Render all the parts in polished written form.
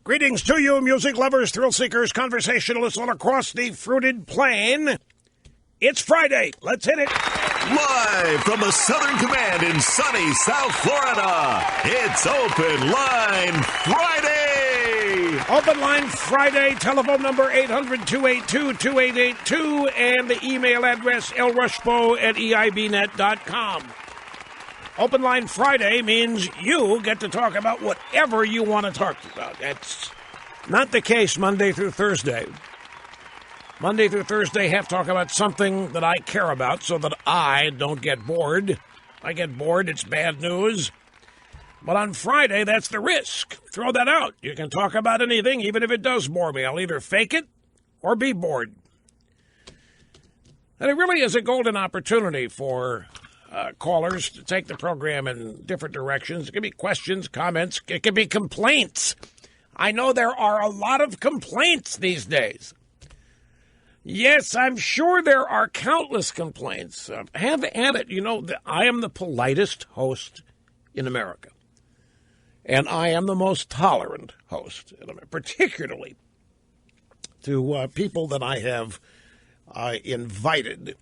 Greetings to you, music lovers, thrill seekers, conversationalists all across the fruited plain. It's Friday. Let's hit it. Live from the Southern Command in sunny South Florida, it's Open Line Friday. Open Line Friday, telephone number 800-282-2882, and the email address lrushbo@eibnet.com. Open Line Friday means you get to talk about whatever you want to talk about. That's not the case Monday through Thursday. Monday through Thursday, have to talk about something that I care about so that I don't get bored. If I get bored, it's bad news. But on Friday, that's the risk. Throw that out. You can talk about anything, even if it does bore me. I'll either fake it or be bored. And it really is a golden opportunity for callers to take the program in different directions. It can be questions, comments. It can be complaints. I know there are a lot of complaints these days. Yes, I'm sure there are countless complaints. Have at it. You know, I am the politest host in America. And I am the most tolerant host in America, particularly to people that I have invited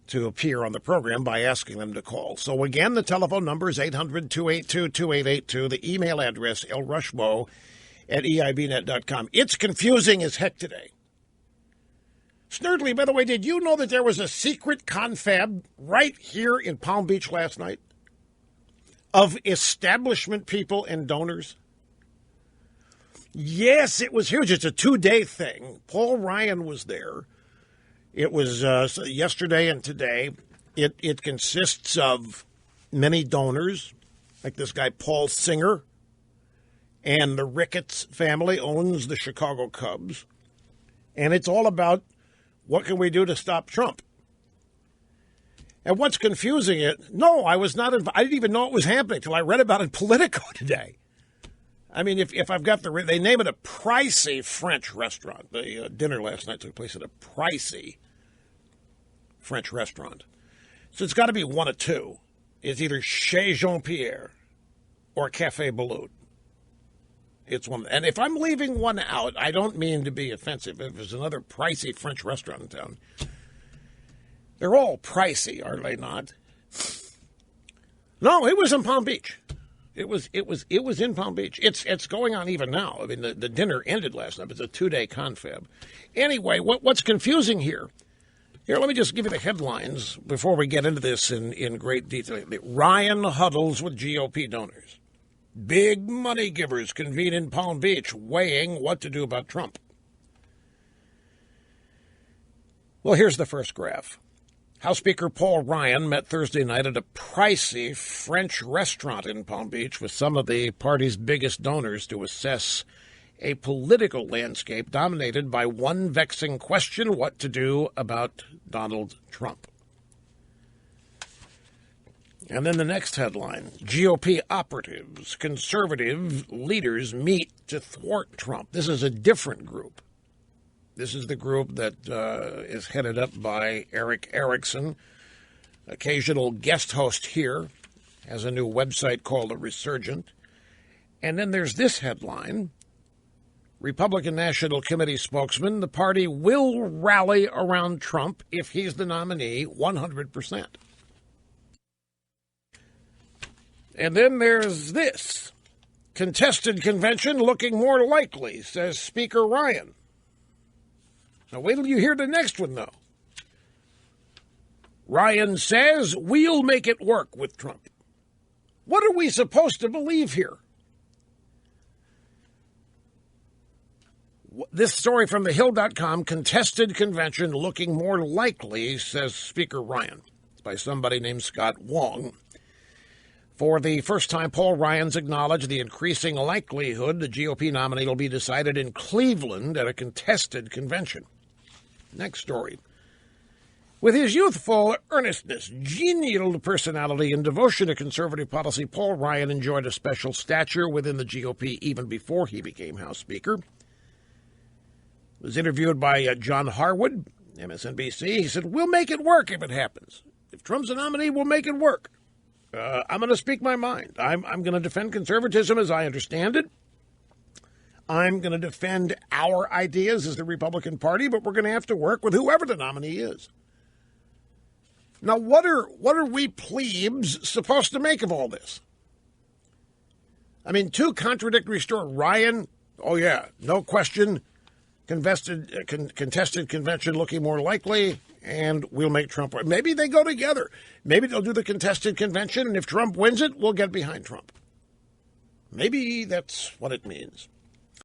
to appear on the program by asking them to call. So again, the telephone number is 800-282-2882. The email address, lrushbo@eibnet.com. It's confusing as heck today. Snurdly, by the way, did you know that there was a secret confab right here in Palm Beach last night of establishment people and donors? Yes, it was huge. It's a 2-day thing. Paul Ryan was there. It was yesterday and today. It consists of many donors, like this guy Paul Singer, and the Ricketts family owns the Chicago Cubs. And it's all about what can we do to stop Trump. And what's confusing it, no, I was not, I didn't even know it was happening until I read about it in Politico today. I mean, if I've got they name it a pricey French restaurant. The dinner last night took place at a pricey French restaurant. So it's got to be one of two. It's either Chez Jean-Pierre or Café Balloon. It's one. And if I'm leaving one out, I don't mean to be offensive. If there's another pricey French restaurant in town, they're all pricey, are they not? No, it was in Palm Beach. It was in Palm Beach. It's going on even now. I mean, the dinner ended last night. It's a 2-day confab. Anyway, what's confusing here? Here, let me just give you the headlines before we get into this in great detail. Ryan huddles with GOP donors. Big money givers convene in Palm Beach, weighing what to do about Trump. Well, here's the first graph. House Speaker Paul Ryan met Thursday night at a pricey French restaurant in Palm Beach with some of the party's biggest donors to assess a political landscape dominated by one vexing question: what to do about Donald Trump. And then the next headline, GOP operatives, conservative leaders meet to thwart Trump. This is a different group. This is the group that is headed up by Eric Erickson, occasional guest host here, has a new website called The Resurgent. And then there's this headline, Republican National Committee spokesman, the party will rally around Trump if he's the nominee 100%. And then there's this, contested convention looking more likely, says Speaker Ryan. Now wait till you hear the next one, though. Ryan says, we'll make it work with Trump. What are we supposed to believe here? This story from thehill.com, contested convention looking more likely, says Speaker Ryan. It's by somebody named Scott Wong. For the first time, Paul Ryan's acknowledged the increasing likelihood the GOP nominee will be decided in Cleveland at a contested convention. Next story. With his youthful earnestness, genial personality, and devotion to conservative policy, Paul Ryan enjoyed a special stature within the GOP even before he became House Speaker. He was interviewed by John Harwood, MSNBC. He said, we'll make it work if it happens. If Trump's a nominee, we'll make it work. I'm going to speak my mind. I'm going to defend conservatism as I understand it. I'm going to defend our ideas as the Republican Party, but we're going to have to work with whoever the nominee is. Now, what are we plebes supposed to make of all this? I mean, two contradictory stories. Ryan, oh yeah, no question, contested convention looking more likely, and we'll make Trump. Maybe they go together. Maybe they'll do the contested convention, and if Trump wins it, we'll get behind Trump. Maybe that's what it means.